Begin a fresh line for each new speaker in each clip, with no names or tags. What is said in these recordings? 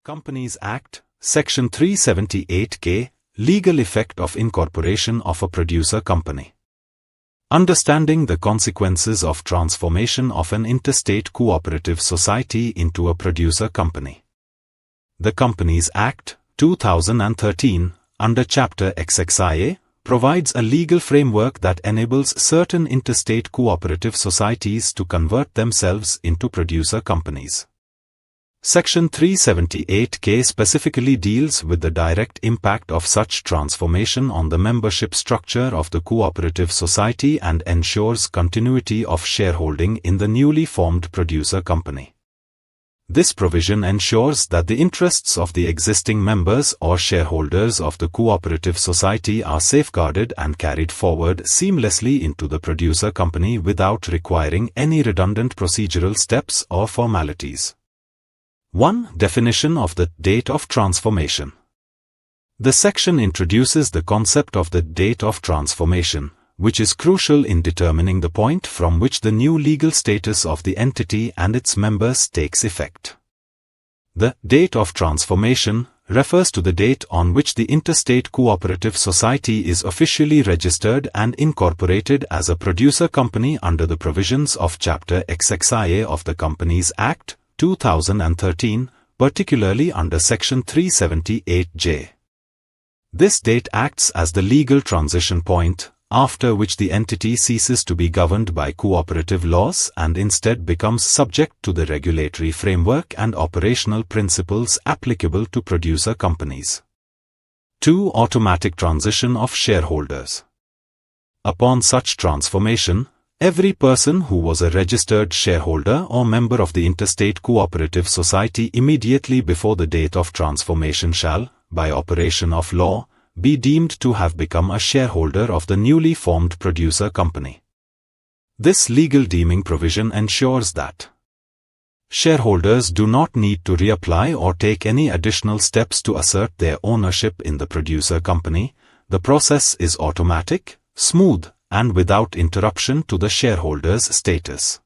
Companies Act, Section 378K, Legal Effect of Incorporation of a Producer Company. Understanding the consequences of transformation of an interstate cooperative society into a producer company. The Companies Act, 2013, under Chapter XXIA, provides a legal framework that enables certain interstate cooperative societies to convert themselves into producer companies. Section 378K specifically deals with the direct impact of such transformation on the membership structure of the cooperative society and ensures continuity of shareholding in the newly formed producer company. This provision ensures that the interests of the existing members or shareholders of the cooperative society are safeguarded and carried forward seamlessly into the producer company without requiring any redundant procedural steps or formalities. 1. Definition of the date of transformation. The section introduces the concept of the date of transformation, which is crucial in determining the point from which the new legal status of the entity and its members takes effect. The date of transformation refers to the date on which the interstate cooperative society is officially registered and incorporated as a producer company under the provisions of Chapter XXIA of the Companies Act, 2013, particularly under Section 378J. This date acts as the legal transition point, after which the entity ceases to be governed by cooperative laws and instead becomes subject to the regulatory framework and operational principles applicable to producer companies. 2. Automatic transition of shareholders. Upon such transformation, every person who was a registered shareholder or member of the interstate cooperative society immediately before the date of transformation shall, by operation of law, be deemed to have become a shareholder of the newly formed producer company. This legal deeming provision ensures that shareholders do not need to reapply or take any additional steps to assert their ownership in the producer company. The process is automatic, smooth, and without interruption to the shareholder's status.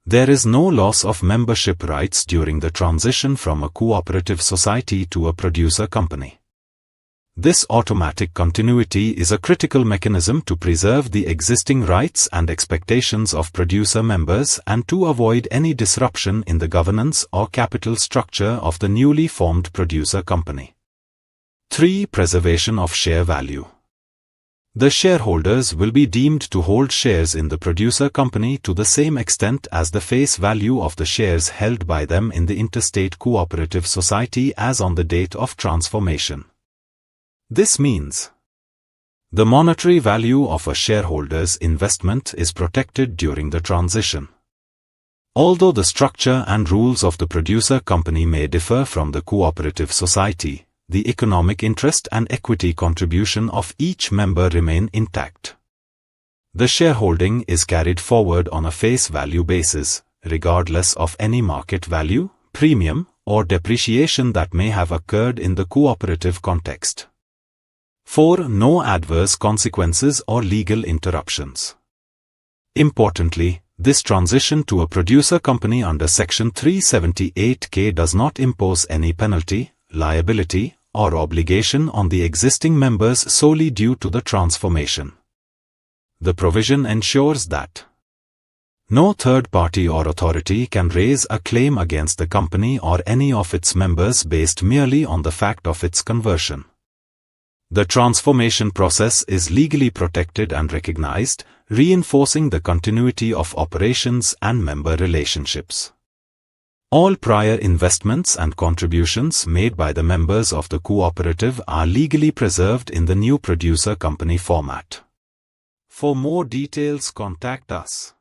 There is no loss of membership rights during the transition from a cooperative society to a producer company. This automatic continuity is a critical mechanism to preserve the existing rights and expectations of producer members and to avoid any disruption in the governance or capital structure of the newly formed producer company. 3. Preservation of share value. The shareholders will be deemed to hold shares in the producer company to the same extent as the face value of the shares held by them in the interstate cooperative society as on the date of transformation. This means the monetary value of a shareholder's investment is protected during the transition. Although the structure and rules of the producer company may differ from the cooperative society, the economic interest and equity contribution of each member remain intact. The shareholding is carried forward on a face value basis, regardless of any market value, premium, or depreciation that may have occurred in the cooperative context. 4. No adverse consequences or legal interruptions. Importantly, this transition to a producer company under Section 378K does not impose any penalty, liability, or obligation on the existing members solely due to the transformation. The provision ensures that no third party or authority can raise a claim against the company or any of its members based merely on the fact of its conversion. The transformation process is legally protected and recognized, reinforcing the continuity of operations and member relationships. All prior investments and contributions made by the members of the cooperative are legally preserved in the new producer company format. For more details, contact us.